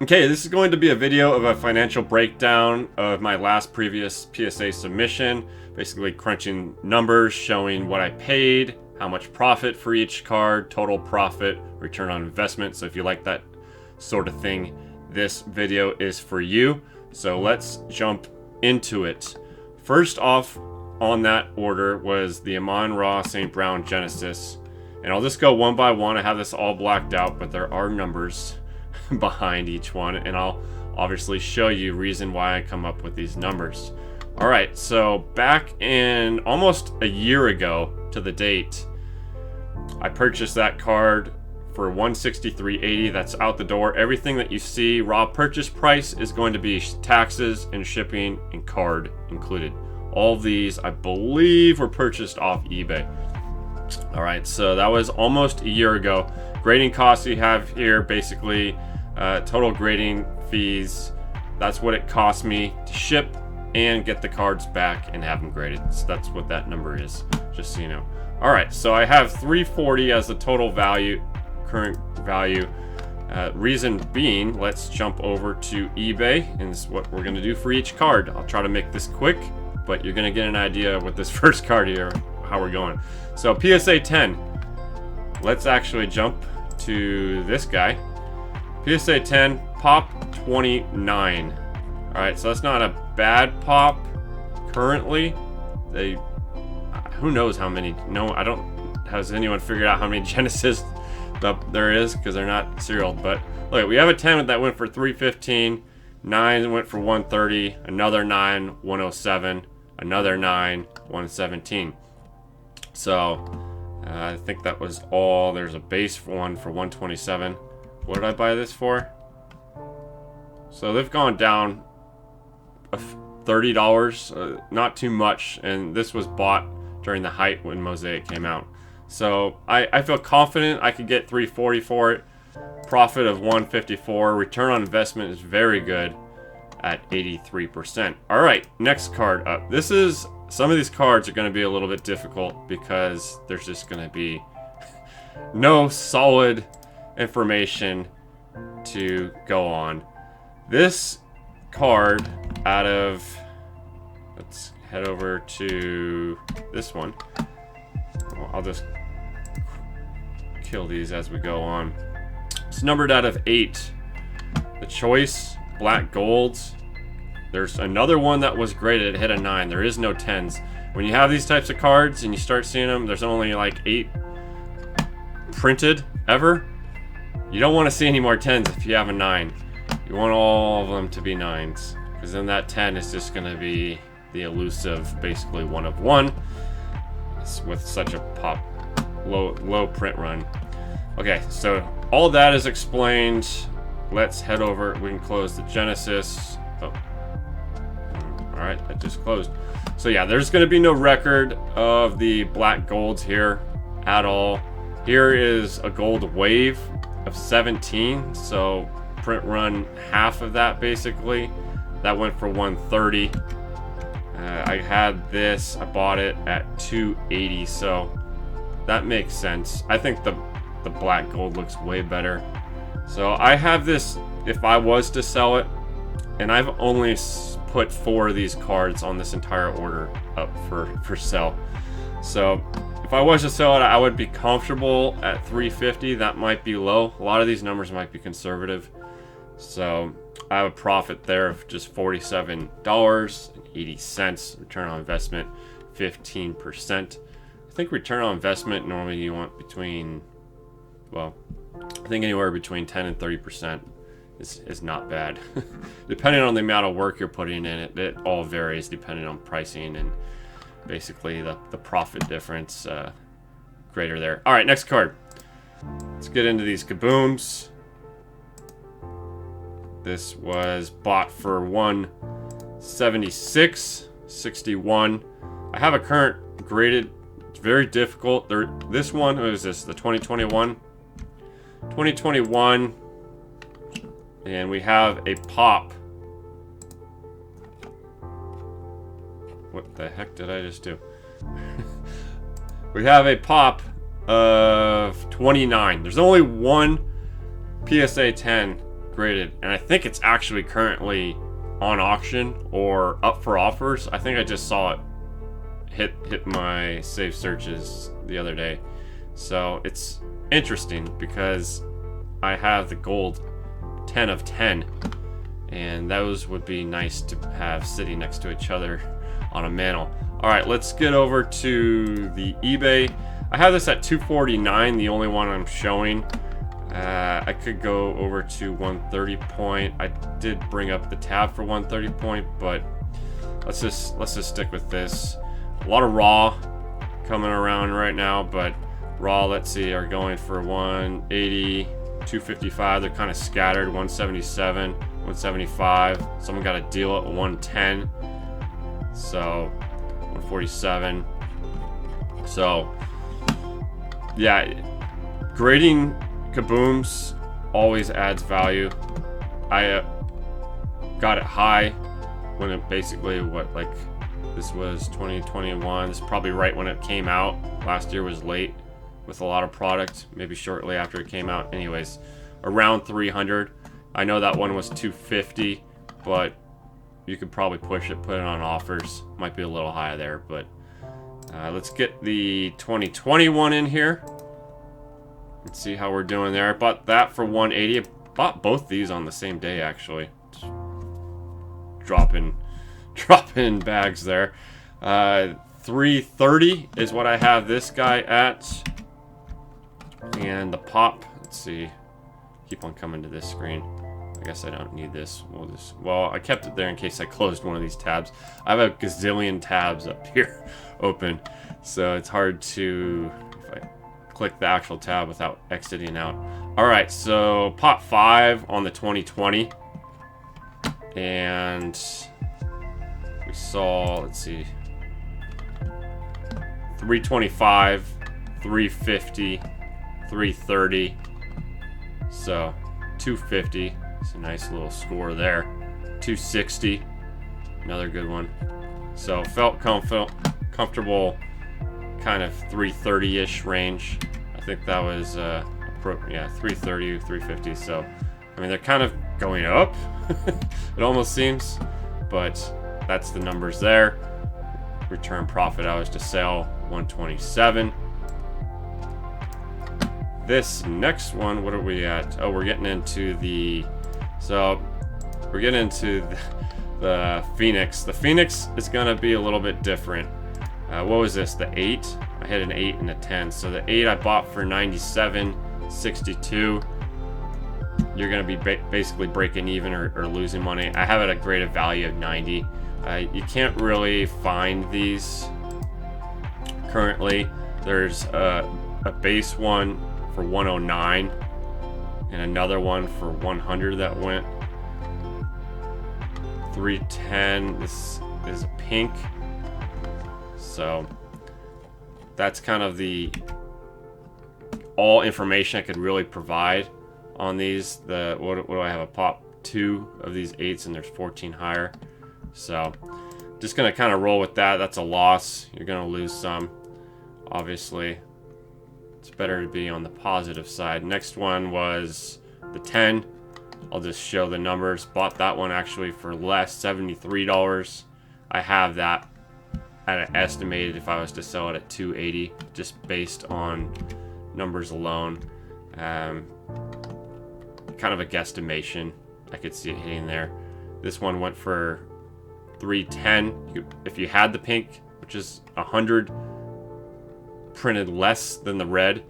Okay, this is going to be a video of a financial breakdown of my previous PSA submission, basically crunching numbers, showing what I paid, how much profit for each card, total profit, return on investment. So if you like that sort of thing, this video is for you. So let's jump into it. First off on that order was the Amon-Ra St. Brown Genesis. And I'll just go one by one. I have this all blacked out, but there are numbers behind each one, and I'll obviously show you reason why I come up with these numbers. All right, so back in almost a year ago to the date, I purchased that card for $163.80. That's out the door. Everything that you see, raw purchase price, is going to be taxes and shipping and card included. All of these, I believe, were purchased off eBay. All right, so that was almost a year ago. Grading costs you have here, basically total grading fees. That's what it cost me to ship and get the cards back and have them graded. So that's what that number is, just so you know. All right, so I have $340 as the total value, current value. Reason being, let's jump over to eBay, and this is what we're gonna do for each card. I'll try to make this quick, but you're gonna get an idea with this first card here, how we're going. So PSA 10, let's actually jump to this guy. PSA 10, pop 29. All right, so that's not a bad pop currently. Who knows how many, has anyone figured out how many Genesis there is, because they're not serial. But look, we have a 10 that went for $315, 9 went for $130, another 9, $107, another 9, $117. So I think that was all. There's a base one for $127. What did I buy this for? So they've gone down $30, not too much, and this was bought during the height when Mosaic came out. So I feel confident I could get $340 for it. Profit of $154. Return on investment is very good at 83%. All right, next card up. Some of these cards are going to be a little bit difficult because there's just going to be no solid information to go on. This card let's head over to this one. Well, I'll just kill these as we go on. It's numbered out of 8. The choice, black golds. There's another one that was graded, it hit a 9. There is no 10s. When you have these types of cards and you start seeing them, there's only like 8 printed ever. You don't want to see any more 10s if you have a 9. You want all of them to be 9s, because then that 10 is just going to be the elusive, basically one of one. It's with such a low print run. Okay, so all that is explained. Let's head over. We can close the Genesis. Oh. All right, that just closed. So yeah, there's going to be no record of the black golds here at all. Here is a gold wave of 17, so print run half of that basically. That went for $130. I had this, I bought it at $280, so that makes sense. I think the black gold looks way better. So I have this, if I was to sell it, and I've only put 4 of these cards on this entire order up for sale. So if I was to sell it, I would be comfortable at $350. That might be low. A lot of these numbers might be conservative. So I have a profit there of just $47.80. Return on investment, 15%. I think return on investment, normally you want between, well, I think anywhere between 10 and 30% is not bad. Depending on the amount of work you're putting in it, it all varies depending on pricing and basically the profit difference greater there. All right, next card. Let's get into these kabooms. This was bought for $176.61. I have a current graded. It's very difficult. This one, what is this? The 2021. 2021, and we have a pop. What the heck did I just do? We have a pop of 29. There's only one PSA 10 graded, and I think it's actually currently on auction or up for offers. I think I just saw it hit my save searches the other day. So it's interesting because I have the gold 10 of 10, and those would be nice to have sitting next to each other on a mantle. All right, let's get over to the eBay. I have this at 249, the only one I'm showing. I could go over to 130 point. I did bring up the tab for 130 point, but let's just stick with this. A lot of raw coming around right now, but raw, let's see, are going for 180, 255. They're kind of scattered. 177, 175. Someone got a deal at 110. So 147. So yeah, grading kabooms always adds value. I got it high when it basically, this was 2021. This is probably right when it came out. Last year was late with a lot of product, maybe shortly after it came out. Anyways, around 300. I know that one was 250, but you could probably push it, put it on offers. Might be a little high there, but let's get the 2021 in here. Let's see how we're doing there. I bought that for 180. I bought both these on the same day, actually. Just dropping bags there. 330 is what I have this guy at. And the pop, let's see. Keep on coming to this screen. I guess I don't need this. Well, I kept it there in case I closed one of these tabs. I have a gazillion tabs up here open, so it's hard to, if I click the actual tab without exiting out. All right, so pop 5 on the 2020, and we saw, let's see, 325, 350, 330, so 250. It's a nice little score there. 260, another good one. So felt comfortable, kind of 330-ish range. I think that was yeah, 330, 350. So I mean, they're kind of going up. It almost seems, but that's the numbers there. Return profit hours to sale 127. This next one, what are we at? Oh, we're getting into the the Phoenix. The Phoenix is gonna be a little bit different. What was this? The 8? I had an 8 and a 10. So the 8 I bought for 97.62. You're gonna be basically breaking even or losing money. I have it at a graded value of 90. You can't really find these currently. There's a base one for 109 and another one for 100 that went 310. This is a pink, so that's kind of the all information I could really provide on these. What do I have? A pop 2 of these 8s, and there's 14 higher, so just gonna kind of roll with that. That's a loss. You're gonna lose some, obviously. It's better to be on the positive side. Next one was the 10. I'll just show the numbers. Bought that one actually for less, $73. I have that at an estimated, if I was to sell it, at 280, just based on numbers alone. Kind of a guesstimation. I could see it hitting there. This one went for 310. If you had the pink, which is 100, printed less than the red.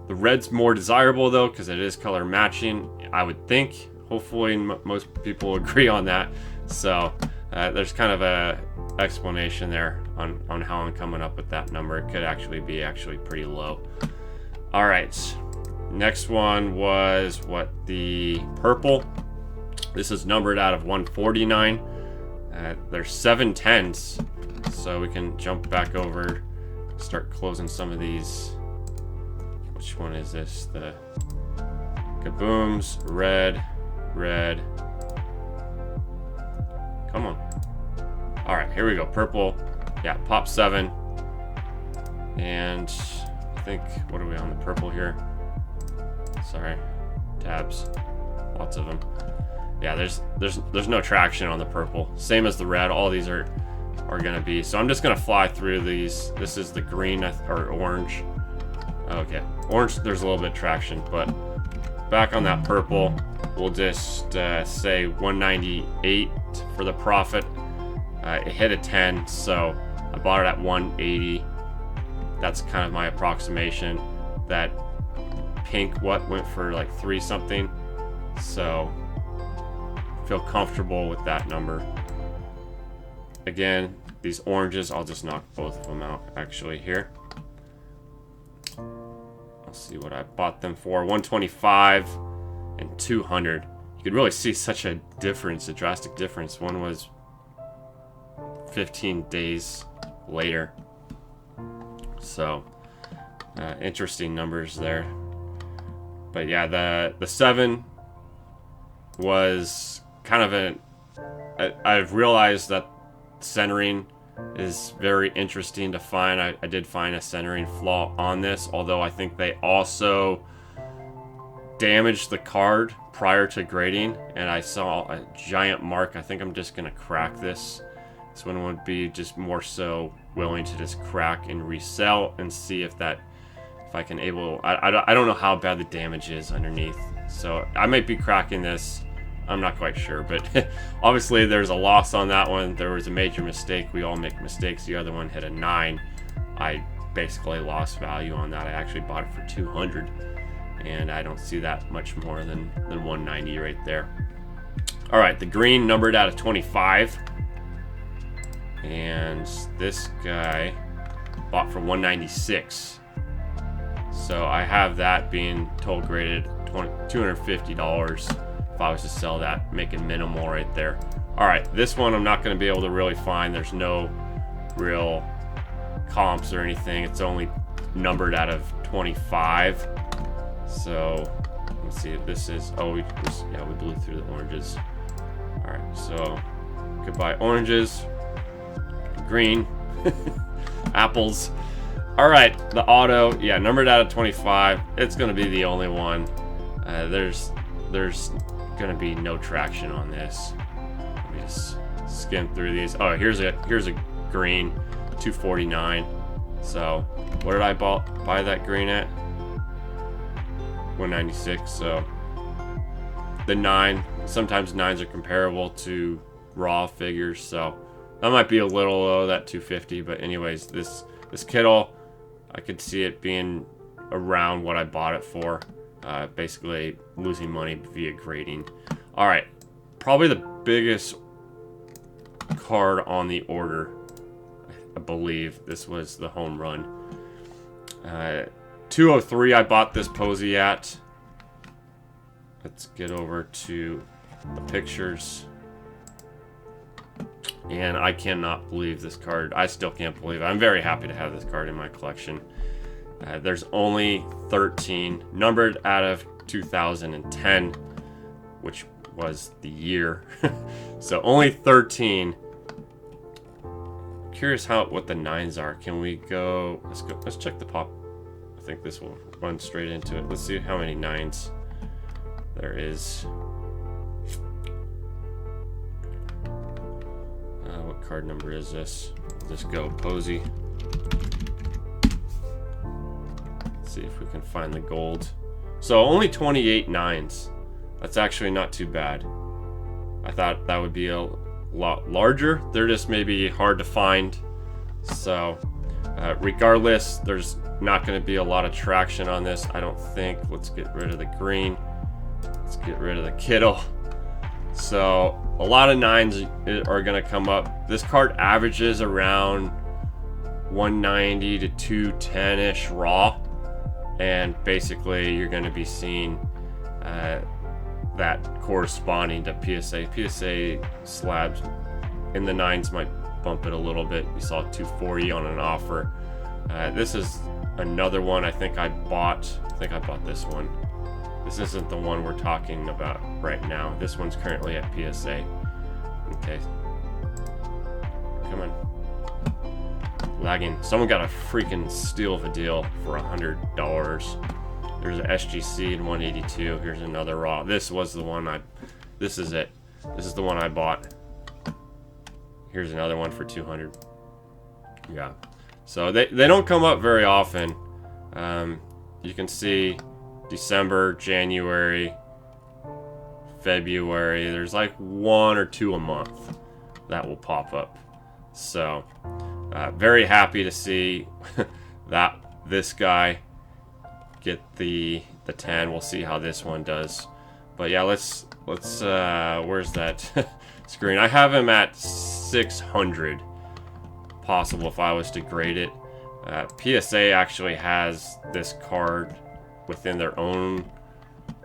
The red's more desirable though, because it is color matching, I would think. Hopefully most people agree on that. So there's kind of a explanation there on how I'm coming up with that number. It could actually be pretty low. All right, next one was the purple. This is numbered out of 149. There's 7 10s, so we can jump back over, start closing some of these. Which one is this? The kabooms, red. Come on. All right, here we go. Purple. Yeah, pop 7. And I think, what are we on the purple here? Sorry, tabs. lots of them. Yeah, there's no traction on the purple. Same as the red. All these are gonna be. So I'm just gonna fly through these. This is the green or orange. Okay, orange. There's a little bit of traction, but back on that purple, we'll just say 198 for the profit. It hit a 10, so I bought it at 180. That's kind of my approximation. That pink went for like 3 something, so feel comfortable with that number. Again, these oranges, I'll just knock both of them out actually here. I'll see what I bought them for. 125 and 200. You could really see such a difference, a drastic difference. One was 15 days later. So interesting numbers there. But yeah, the 7 was kind of I've realized that centering is very interesting to find. I did find a centering flaw on this, although I think they also damaged the card prior to grading, and I saw a giant mark. I think I'm just gonna crack this. This one would be just more so willing to just crack and resell and see if I can I don't know how bad the damage is underneath, so I might be cracking this. I'm not quite sure, but obviously there's a loss on that one. There was a major mistake. We all make mistakes. The other one hit a 9. I basically lost value on that. I actually bought it for 200, and I don't see that much more than 190 right there. All right, the green numbered out of 25, and this guy bought for 196. So I have that being total graded $250. If I was to sell that, making minimal right there. All right, this one I'm not going to be able to really find. There's no real comps or anything. It's only numbered out of 25. So let's see if this is. Oh, we blew through the oranges. All right, so goodbye oranges, green, apples. All right, the auto, yeah, numbered out of 25. It's going to be the only one. There's going to be no traction on this. Let me just skim through these. Oh, here's a green, 249. So what did I buy that green at? 196. So the 9. Sometimes 9s are comparable to raw figures, so that might be a little low, that 250. But anyways, this Kittle, I could see it being around what I bought it for. Basically losing money via grading. All right, probably the biggest card on the order. I believe this was the home run. 203 I bought this Posey at. Let's get over to the pictures. And I cannot believe this card. I still can't believe it. I'm very happy to have this card in my collection. There's only 13, numbered out of 2010, which was the year. So only 13. Curious what the 9s are. Can we go? Let's check the pop. I think this will run straight into it. Let's see how many 9s there is. What card number is this? Let's go Posey. See if we can find the gold. So only 28 9s. That's actually not too bad. I thought that would be a lot larger. They're just maybe hard to find. So regardless, there's not going to be a lot of traction on this, I don't think. Let's get rid of the green. Let's get rid of the Kittle. So a lot of 9s are going to come up. This card averages around 190 to 210-ish raw. And basically, you're going to be seeing that corresponding to PSA. PSA slabs in the 9s might bump it a little bit. We saw 240 on an offer. This is another one I think I bought this one. This isn't the one we're talking about right now. This one's currently at PSA. Okay. Come on. Lagging. Someone got a freaking steal of a deal for $100. There's an SGC in 182. Here's another raw. This was the one this is it. This is the one I bought. Here's another one for 200. Yeah. So they don't come up very often. You can see December, January, February. There's like 1 or 2 a month that will pop up. So very happy to see that this guy get the 10. We'll see how this one does. But yeah, let's where's that screen? I have him at 600 possible if I was to grade it. PSA actually has this card within their own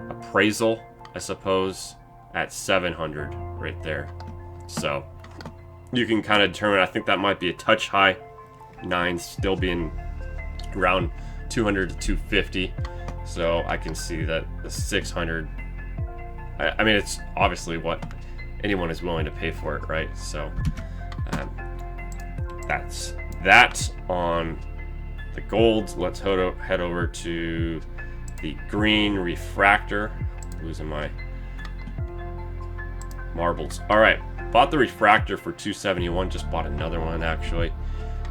appraisal, I suppose, at 700 right there. So you can kind of determine. I think that might be a touch high. 9 still being around 200 to 250. So I can see that the 600. I mean, it's obviously what anyone is willing to pay for it, right? So that's that on the gold. Let's head over to the green refractor. Losing my marbles. All right, bought the refractor for 271. Just bought another one actually.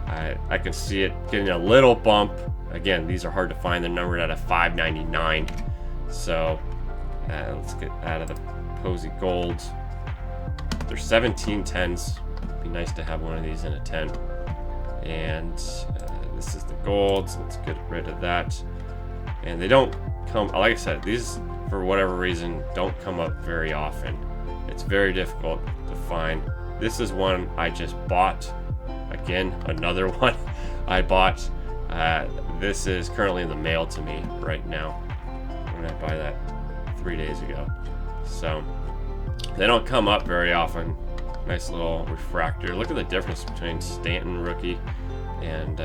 I can see it getting a little bump. Again, these are hard to find. They're numbered at a 599. So let's get out of the Posey golds. There's 17 10s. Be nice to have one of these in a 10. And this is the golds. Let's get rid of that. And they don't come, like I said, these for whatever reason don't come up very often. It's very difficult to find. This is one I just bought. Again, another one I bought. This is currently in the mail to me right now. When did I buy that? 3 days ago. So they don't come up very often. Nice little refractor. Look at the difference between Stanton rookie and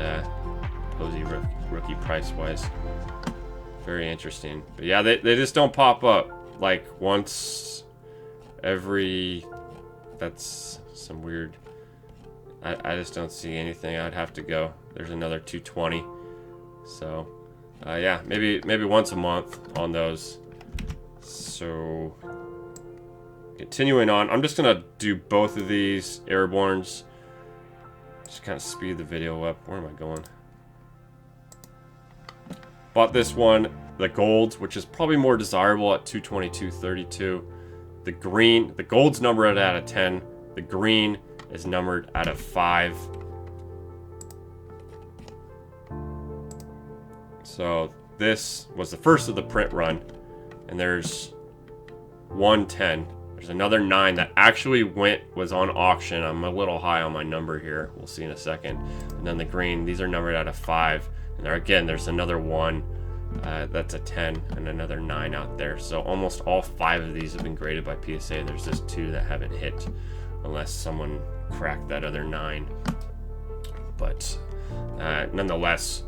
Posey rookie price wise. Very interesting. But yeah, they just don't pop up like once every. That's some weird. I just don't see anything. I'd have to go. There's another 220. So yeah, maybe once a month on those. So continuing on, I'm just gonna do both of these airbornes. Just kind of speed the video up. Where am I going? Bought this one, the gold, which is probably more desirable at 222.32. The green, the gold's numbered at a 10. The green is numbered at a 5. So this was the first of the print run, and there's 110. There's another 9 that actually was on auction. I'm a little high on my number here. We'll see in a second. And then the green, these are numbered at a 5. And there again, there's another 1 that's a 10 and another 9 out there. So almost all 5 of these have been graded by PSA. There's just 2 that haven't hit, unless someone cracked that other 9. But nonetheless,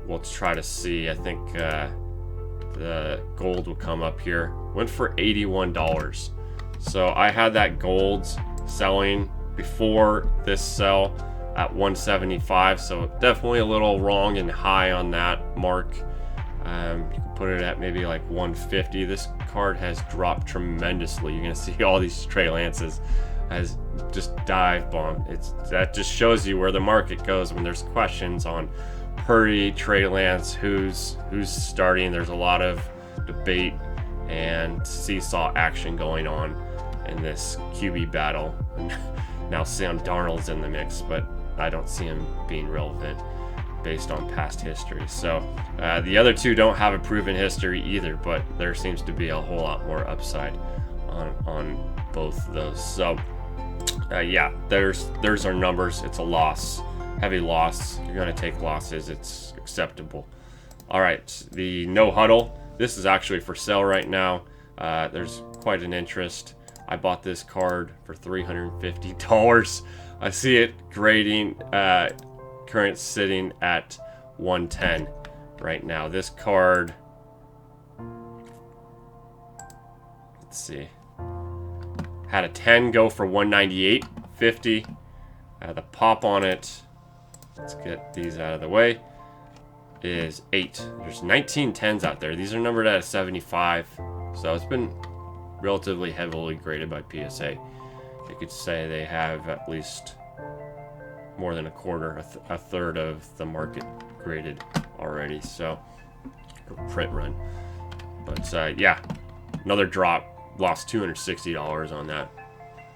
we'll try to see. I think the gold will come up here. Went for $81. So I had that gold selling before this sell at 175. So definitely a little wrong and high on that mark. You can put it at maybe like 150. This card has dropped tremendously. You're gonna see all these Trey Lances has just dive bombed. That just shows you where the market goes when there's questions on Purdy, Trey Lance, who's starting. There's a lot of debate and seesaw action going on in this QB battle. And now Sam Darnold's in the mix, but I don't see him being relevant based on past history. So the other 2 don't have a proven history either, but there seems to be a whole lot more upside on both of those. So yeah, there's our numbers. It's a loss, heavy loss. You're gonna take losses. It's acceptable. All right, the no huddle. This is actually for sale right now. There's quite an interest. I bought this card for $350. I see it grading, current sitting at 110 right now. This card, let's see, had a 10 go for 198.50. The pop on it, let's get these out of the way. is 8. There's 19 10s out there. These are numbered at a 75. So it's been relatively heavily graded by PSA. You could say they have at least more than a quarter, a third of the market graded already. So, print run. But yeah, another drop. Lost $260 on that.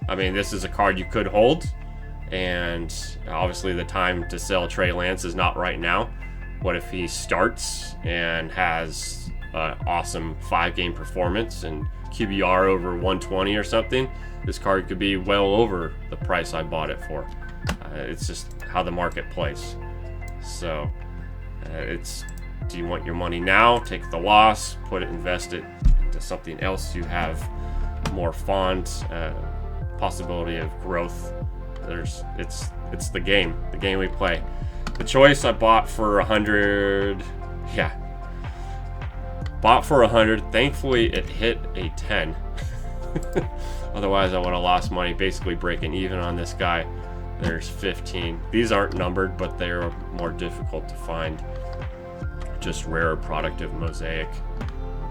I mean, this is a card you could hold, and obviously the time to sell Trey Lance is not right now. What if he starts and has an awesome 5-game performance and QBR over 120 or something? This card could be well over the price I bought it for. It's just how the market plays. So it's, do you want your money now? Take the loss, invest it into something else you have more fond possibility of growth. It's the game we play. The choice I bought for 100. Yeah, bought for 100. Thankfully it hit a 10. Otherwise I would have lost money, basically breaking even on this guy. There's 15. These aren't numbered, but they're more difficult to find. Just rarer product of Mosaic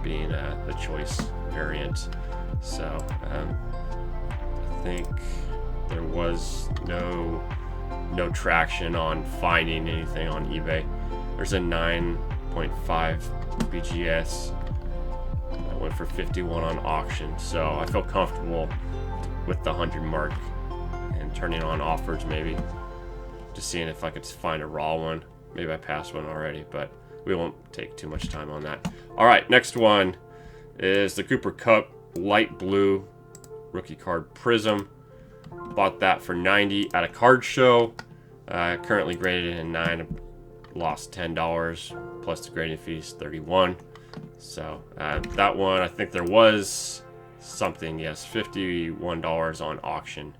being the choice variant. So I think there was no traction on finding anything on eBay. There's a 9.5 BGS that went for 51 on auction. So I feel comfortable with the 100 mark and turning on offers, maybe just seeing if I could find a raw one. Maybe I passed one already, but we won't take too much time on that. All right, next one is the Cooper Kupp light blue rookie card Prism. Bought that for 90 at a card show. Currently graded in 9. Lost $10 plus the grading fees, 31. So that one, I think there was something, yes, $51 on auction.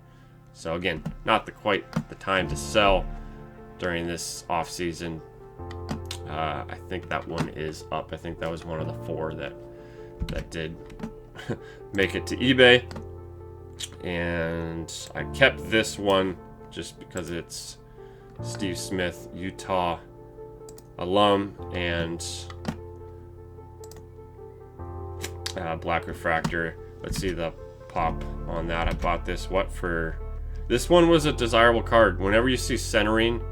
So again, not quite the time to sell during this off season. I think that one is up. I think that was one of the 4 that did make it to eBay. And I kept this one just because it's Steve Smith, Utah alum, and black refractor. Let's see the pop on that. I bought this this one was a desirable card. Whenever you see centering,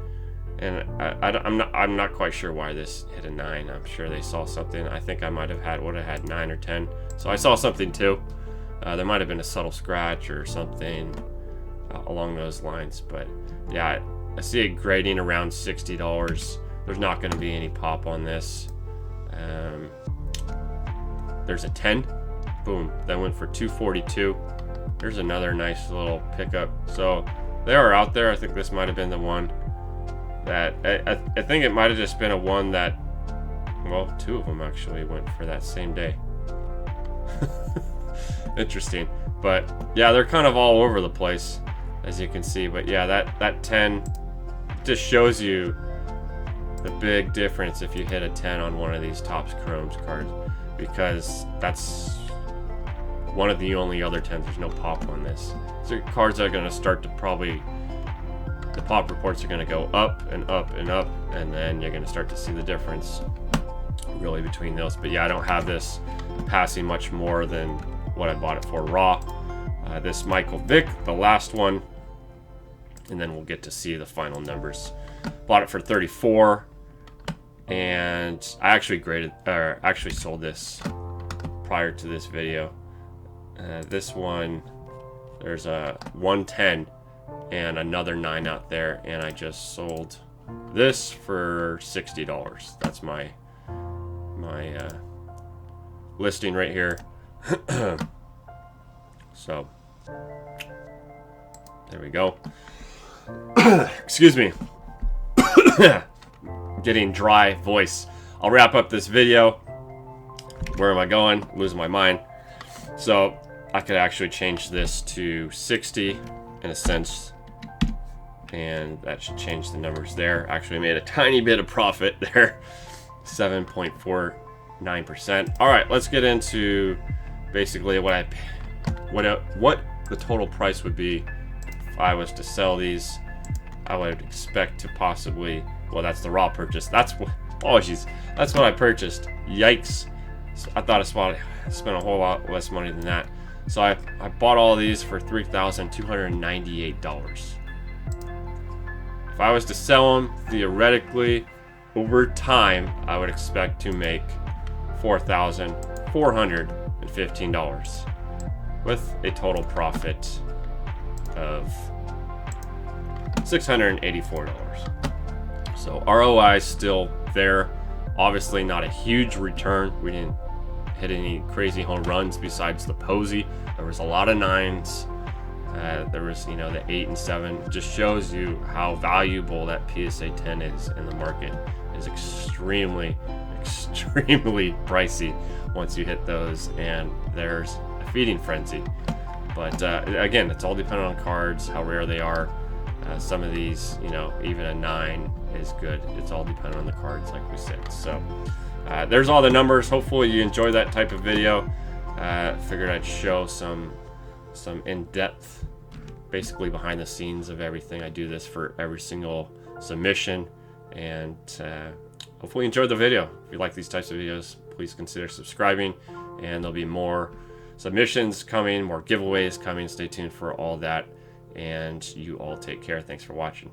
and I'm not quite sure why this hit a 9. I'm sure they saw something. I think I would have had 9 or 10. So I saw something too. There might have been a subtle scratch or something along those lines. But yeah, I see it grading around $60. There's not going to be any pop on this. There's a 10. Boom. That went for $242. There's another nice little pickup. So they are out there. I think this might have been the one that I think it might have just been a one that, well, 2 of them actually went for that same day. Interesting. But yeah, they're kind of all over the place, as you can see. But yeah, that 10 just shows you the big difference if you hit a 10 on one of these Topps Chromes cards, because that's one of the only other 10s. There's no pop on this. So cards are going to start to probably, the pop reports are going to go up and up and up, and then you're going to start to see the difference really between those. But yeah, I don't have this passing much more than what I bought it for raw. This Michael Vick, the last one, and then we'll get to see the final numbers. Bought it for 34, and I actually sold this prior to this video. This one, there's a 110 and another 9 out there, and I just sold this for $60. That's my listing right here. So there we go. Excuse me. Getting dry voice. I'll wrap up this video. Where am I going? Losing my mind. So I could actually change this to 60 in a sense, and that should change the numbers there. Actually made a tiny bit of profit there. 7.49%. All right, let's get into basically what the total price would be if I was to sell these. I would expect to possibly, well, that's the raw purchase. That's Oh, jeez. That's what I purchased. Yikes. So I thought I spent a whole lot less money than that. So I bought all of these for $3,298. If I was to sell them, theoretically, over time, I would expect to make $4,415 with a total profit of $684. So ROI is still there. Obviously not a huge return. We didn't hit any crazy home runs besides the Posey. There was a lot of 9s. There was, the 8 and 7. It just shows you how valuable that PSA 10 is in the market. It's extremely, extremely pricey once you hit those, and there's a feeding frenzy. But again, it's all dependent on cards, how rare they are. Some of these, even a 9 is good. It's all dependent on the cards, like we said. So there's all the numbers. Hopefully you enjoy that type of video. Figured I'd show some in-depth, basically behind the scenes of everything. I do this for every single submission, and hopefully you enjoyed the video. If you like these types of videos, please consider subscribing, and there'll be more submissions coming, more giveaways coming. Stay tuned for all that, and you all take care. Thanks for watching.